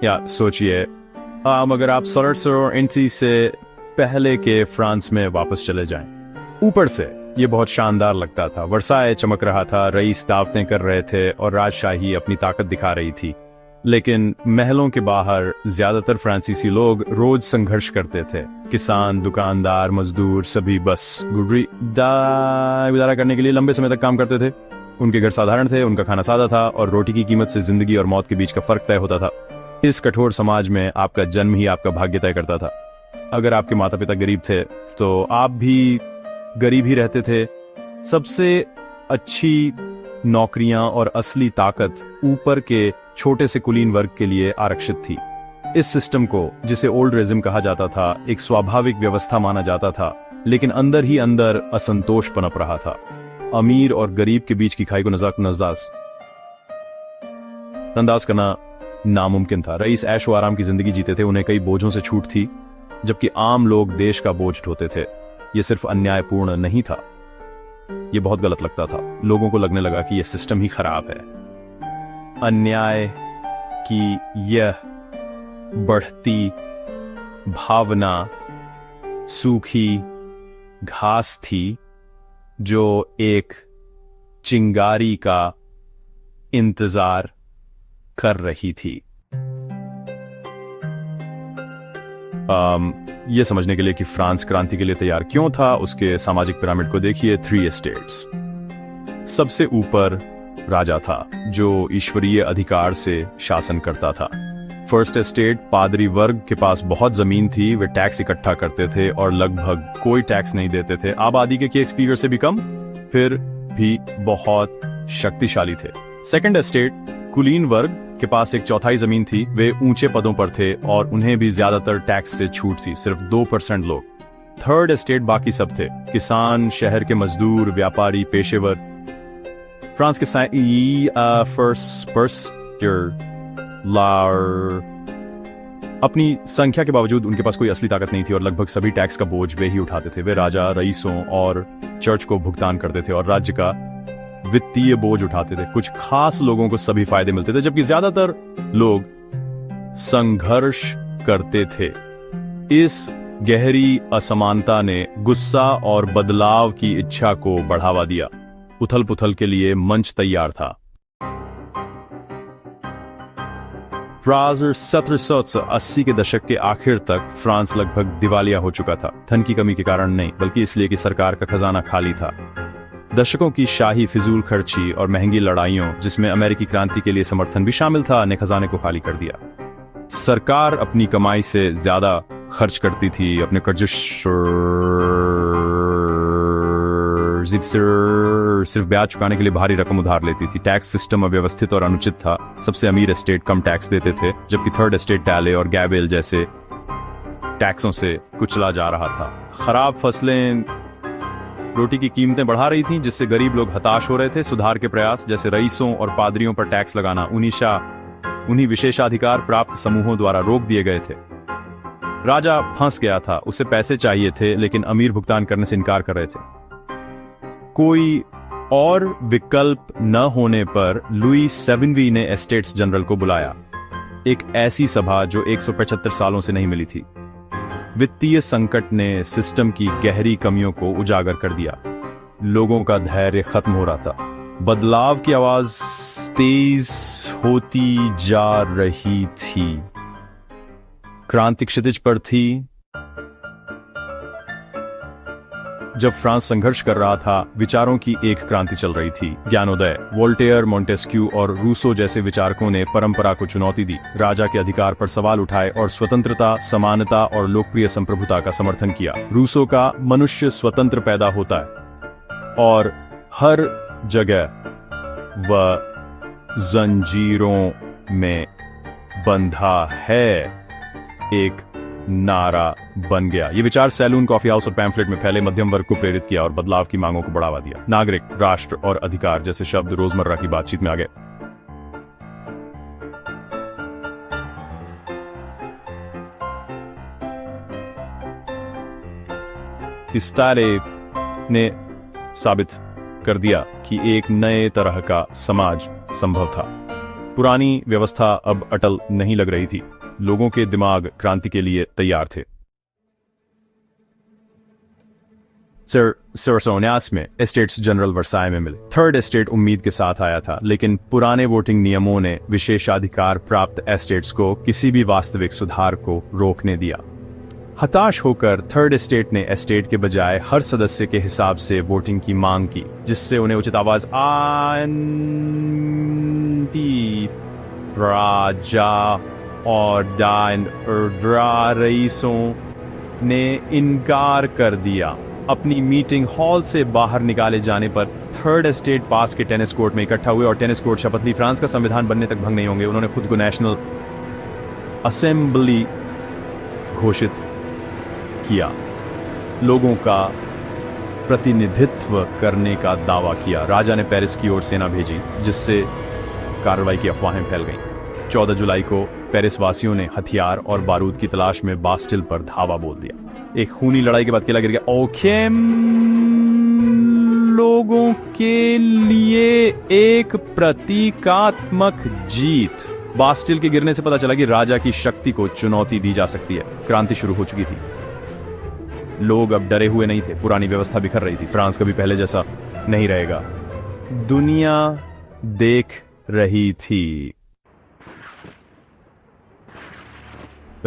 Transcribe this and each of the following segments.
या सोचिए, अगर आप 1680 से पहले के फ्रांस में वापस चले जाएं। ऊपर से ये बहुत शानदार लगता था, वर्साय चमक रहा था, रईस दावतें कर रहे थे और राजशाही अपनी ताकत दिखा रही थी। लेकिन महलों के बाहर ज्यादातर फ्रांसीसी लोग रोज संघर्ष करते थे। किसान, दुकानदार, मजदूर सभी बस गुजारा करने के लिए लंबे समय तक काम करते थे। उनके घर साधारण थे, उनका खाना सादा था और रोटी की कीमत से जिंदगी और मौत के बीच का फर्क तय होता था। इस कठोर समाज में आपका जन्म ही आपका भाग्य तय करता था। अगर आपके माता पिता गरीब थे तो आप भी गरीब ही रहते थे। सबसे अच्छी नौकरियां और असली ताकत ऊपर के छोटे से कुलीन वर्ग के लिए आरक्षित थी। इस सिस्टम को, जिसे ओल्ड रेजिम कहा जाता था, एक स्वाभाविक व्यवस्था माना जाता था, लेकिन अंदर ही अंदर असंतोष पनप रहा था। अमीर और गरीब के बीच की खाई को नजरअंदाज करना नामुमकिन था। रईस ऐशो आराम की जिंदगी जीते थे, उन्हें कई बोझों से छूट थी, जबकि आम लोग देश का बोझ ढोते थे। यह सिर्फ अन्यायपूर्ण नहीं था, यह बहुत गलत लगता था। लोगों को लगने लगा कि यह सिस्टम ही खराब है। अन्याय की यह बढ़ती भावना सूखी घास थी जो एक चिंगारी का इंतजार कर रही थी। यह समझने के लिए कि फ्रांस क्रांति के लिए तैयार क्यों था, उसके सामाजिक पिरामिड को देखिए। 3 एस्टेट्स। सबसे ऊपर राजा था, जो ईश्वरीय अधिकार से शासन करता था। फर्स्ट एस्टेट, पादरी वर्ग के पास बहुत जमीन थी, वे टैक्स इकट्ठा करते थे और लगभग कोई टैक्स नहीं देते थे। आबादी के केस फिगर से भी कम, फिर भी बहुत शक्तिशाली थे। सेकंड एस्टेट, कुलीन वर्ग के पास 1/4 जमीन थी, वे ऊंचे पदों पर थे और उन्हें भी ज्यादातर टैक्स से छूट थी, सिर्फ 2% लोग। थर्ड एस्टेट, बाकी सब थे, किसान, शहर के मजदूर, व्यापारी, पेशेवर। फ्रांस के अपनी संख्या के बावजूद उनके पास कोई असली ताकत नहीं थी और लगभग सभी टैक्स का बोझ वे ही उठाते थे। वे राजा, रईसों और चर्च को भुगतान करते थे और राज्य का वित्तीय बोझ उठाते थे। कुछ खास लोगों को सभी फायदे मिलते थे, जबकि ज्यादातर लोग संघर्ष करते थे। इस गहरी असमानता ने गुस्सा और बदलाव की इच्छा को बढ़ावा दिया। उथल पुथल के लिए मंच तैयार था। 1780 के दशक के आखिर तक फ्रांस लगभग दिवालिया हो चुका था। धन की कमी के कारण नहीं, बल्कि इसलिए कि सरकार का खजाना खाली था। दशकों की शाही फिजूल खर्ची और महंगी लड़ाइयों, जिसमें अमेरिकी क्रांति के लिए समर्थन भी शामिल था, ने खजाने को खाली कर दिया। सरकार अपनी कमाई से ज्यादा खर्च करती थी, अपने कर्ज सिर्फ ब्याज चुकाने के लिए भारी रकम उधार लेती थी। टैक्स सिस्टम अव्यवस्थित और अनुचित था। सबसे अमीर एस्टेट कम टैक्स देते थे, जबकि थर्ड एस्टेट टैले और गैबेल जैसे टैक्सों से कुचला जा रहा था। खराब फसलें रोटी की कीमतें बढ़ा रही थीं, जिससे गरीब लोग हताश हो रहे थे। सुधार के प्रयास, जैसे रईसों और पादरियों पर टैक्स लगाना, उन्हीं विशेषाधिकार प्राप्त समूहों द्वारा रोक दिए गए थे। राजा फंस गया था, उसे पैसे चाहिए थे, लेकिन अमीर भुगतान करने से इनकार कर रहे थे। कोई और विकल्प न होने पर लुई 7वीं ने एस्टेट्स जनरल को बुलाया, एक ऐसी सभा जो 175 सालों से नहीं मिली थी। वित्तीय संकट ने सिस्टम की गहरी कमियों को उजागर कर दिया। लोगों का धैर्य खत्म हो रहा था। बदलाव की आवाज तेज होती जा रही थी। क्रांति क्षितिज पर थी। जब फ्रांस संघर्ष कर रहा था, विचारों की एक क्रांति चल रही थी। ज्ञानोदय। वोल्टेयर, मोंटेस्क्यू और रूसो जैसे विचारकों ने परंपरा को चुनौती दी, राजा के अधिकार पर सवाल उठाए और स्वतंत्रता, समानता और लोकप्रिय संप्रभुता का समर्थन किया। रूसो का मनुष्य स्वतंत्र पैदा होता है और हर जगह वह जंजीरों में बंधा है, एक नारा बन गया। ये विचार सैलून, कॉफी हाउस और पैम्फलेट में फैले, मध्यम वर्ग को प्रेरित किया और बदलाव की मांगों को बढ़ावा दिया। नागरिक, राष्ट्र और अधिकार जैसे शब्द रोजमर्रा की बातचीत में आ गए। थिस्तारे ने साबित कर दिया कि एक नए तरह का समाज संभव था। पुरानी व्यवस्था अब अटल नहीं लग रही थी। लोगों के दिमाग क्रांति के लिए तैयार थे। 1719 में एस्टेट्स जनरल वर्साय में मिले। थर्ड एस्टेट उम्मीद के साथ आया था, लेकिन पुराने वोटिंग नियमों ने विशेषाधिकार प्राप्त एस्टेट्स को किसी भी वास्तविक सुधार को रोकने दिया। हताश होकर थर्ड एस्टेट ने एस्टेट के बजाय हर सदस्य के हिसाब से वोटिंग की मांग की, जिससे उन्हें उचित आवाज राजा और रईसों ने इनकार कर दिया। अपनी मीटिंग हॉल से बाहर निकाले जाने पर थर्ड एस्टेट पास के टेनिस कोर्ट में इकट्ठा हुए और टेनिस कोर्ट शपथ ली, फ्रांस का संविधान बनने तक भंग नहीं होंगे। उन्होंने खुद को नेशनल असेंबली घोषित किया, लोगों का प्रतिनिधित्व करने का दावा किया। राजा ने पेरिस की ओर सेना भेजी, जिससे कार्रवाई की अफवाहें फैल गईं। 14 जुलाई को पेरिस वासियों ने हथियार और बारूद की तलाश में बास्टिल पर धावा बोल दिया। एक खूनी लड़ाई के बाद किला गिर गया। ओखेम लोगों के लिए एक प्रतीकात्मक जीत। बास्टिल के गिरने से पता चला कि राजा की शक्ति को चुनौती दी जा सकती है। क्रांति शुरू हो चुकी थी। लोग अब डरे हुए नहीं थे। पुरानी व्यवस्था बिखर रही थी। फ्रांस कभी पहले जैसा नहीं रहेगा। दुनिया देख रही थी।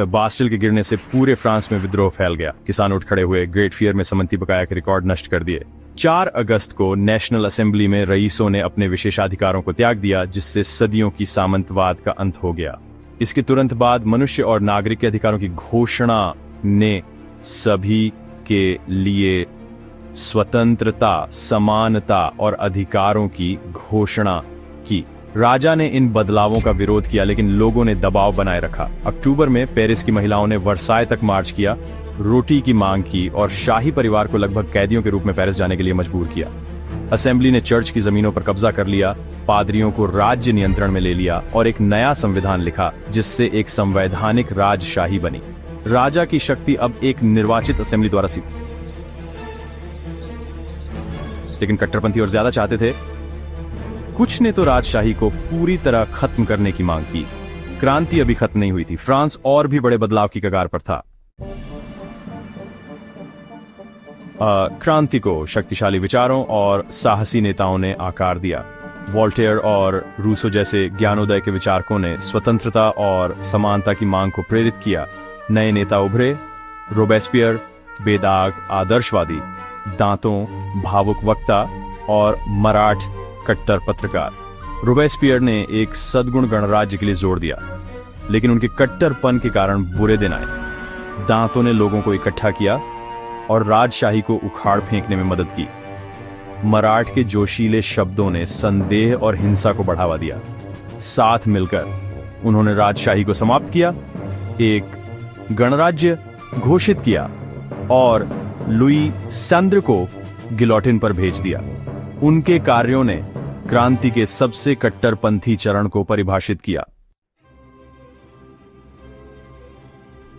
बास्टिल के गिरने से पूरे फ्रांस में विद्रोह फैल गया। किसान उठ खड़े हुए, ग्रेट फियर में समंती बकाया के रिकॉर्ड नष्ट कर दिए। 4 अगस्त को नेशनल असेंबली में रईसों ने अपने विशेषाधिकारों को त्याग दिया, जिससे सदियों की सामंतवाद का अंत हो गया। इसके तुरंत बाद मनुष्य और नागरिक के अधिकारों की घोषणा ने सभी के लिए स्वतंत्रता, समानता और अधिकारों की घोषणा की। राजा ने इन बदलावों का विरोध किया, लेकिन लोगों ने दबाव बनाए रखा। अक्टूबर में पेरिस की महिलाओं ने वर्साय तक मार्च किया, रोटी की मांग की और शाही परिवार को लगभग कैदियों के रूप में पेरिस जाने के लिए मजबूर किया। असेंबली ने चर्च की जमीनों पर कब्जा कर लिया, पादरियों को राज्य नियंत्रण में ले लिया और एक नया संविधान लिखा, जिससे एक संवैधानिक राजशाही बनी। राजा की शक्ति अब एक निर्वाचित असेंबली द्वारा सी, लेकिन कट्टरपंथी और ज्यादा चाहते थे। कुछ ने तो राजशाही को पूरी तरह खत्म करने की मांग की। क्रांति अभी खत्म नहीं हुई थी। फ्रांस और भी बड़े बदलाव की कगार पर था। क्रांति को शक्तिशाली विचारों और साहसी नेताओं ने आकार दिया। वोल्टेयर और रूसो जैसे ज्ञानोदय के विचारकों ने स्वतंत्रता और समानता की मांग को प्रेरित किया। नए नेता उभरे। रोबेस्पियर बेदाग आदर्शवादी, दांतों भावुक वक्ता और मराठ कट्टर पत्रकार। रोबेस्पियर ने एक सद्गुण गणराज्य के लिए जोर दिया, लेकिन उनके कट्टरपन के कारण बुरे दिन आए। दांतों ने लोगों को इकट्ठा किया और राजशाही को उखाड़ फेंकने में मदद की। मराठ के जोशीले शब्दों ने संदेह और हिंसा को बढ़ावा दिया। साथ मिलकर उन्होंने राजशाही को समाप्त किया, एक गणराज्य घोषित किया और लुई सैंद्र को गिलोटिन पर भेज दिया। उनके कार्यों ने क्रांति के सबसे कट्टरपंथी चरण को परिभाषित किया।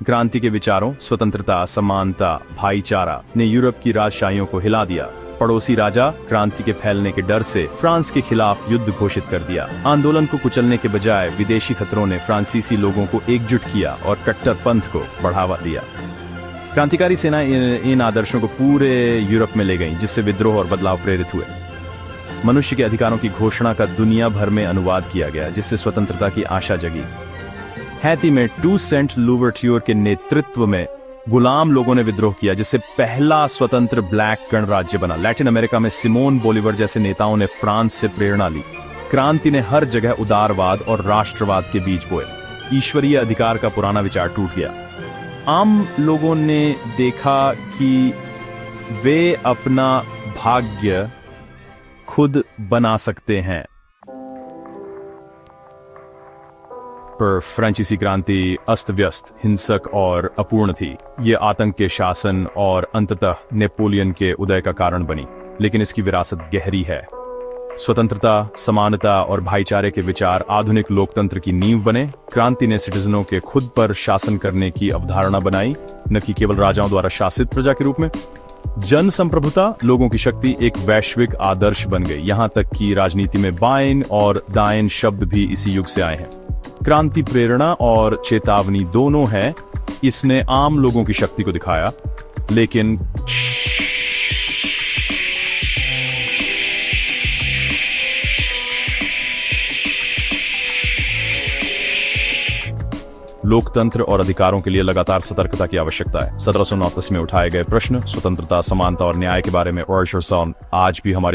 क्रांति के विचारों, स्वतंत्रता, समानता, भाईचारा ने यूरोप की राजशाहियों को हिला दिया। पड़ोसी राजा क्रांति के फैलने के डर से फ्रांस के खिलाफ युद्ध घोषित कर दिया। आंदोलन को कुचलने के बजाय विदेशी खतरों ने फ्रांसीसी लोगों को एकजुट किया और कट्टरपंथ को बढ़ावा दिया। क्रांतिकारी सेना इन आदर्शों को पूरे यूरोप में ले गईं, जिससे विद्रोह और बदलाव प्रेरित हुए। मनुष्य के अधिकारों की घोषणा का दुनिया भर में अनुवाद किया गया, जिससे स्वतंत्रता की आशा जगी। हैती में टूसेंट लूवर्ट्यूर के नेतृत्व में गुलाम लोगों ने विद्रोह किया, जिससे पहला स्वतंत्र ब्लैक गणराज्य बना। लैटिन अमेरिका में सिमोन बोलिवर जैसे नेताओं ने फ्रांस से प्रेरणा ली। क्रांति ने हर जगह उदारवाद और राष्ट्रवाद के बीज बोए। ईश्वरीय अधिकार का पुराना विचार टूट गया। आम लोगों ने देखा कि वे अपना भाग्य खुद बना सकते हैं। पर फ्रांसीसी क्रांति अस्त व्यस्त, हिंसक और अपूर्ण थी। ये आतंक के शासन और अंततः नेपोलियन के उदय का कारण बनी, लेकिन इसकी विरासत गहरी है। स्वतंत्रता, समानता और भाईचारे के विचार आधुनिक लोकतंत्र की नींव बने। क्रांति ने सिटीजनों के खुद पर शासन करने की अवधारणा बनाई, न कि केवल राजाओं द्वारा शासित प्रजा के रूप में। जन संप्रभुता, लोगों की शक्ति एक वैश्विक आदर्श बन गई। यहां तक कि राजनीति में बाइन और दाइन शब्द भी इसी युग से आए हैं। क्रांति प्रेरणा और चेतावनी दोनों है। इसने आम लोगों की शक्ति को दिखाया, लेकिन लोकतंत्र और अधिकारों के लिए लगातार सतर्कता की आवश्यकता है। 1729 में उठाए गए प्रश्न स्वतंत्रता, समानता और न्याय के बारे में आज भी हमारी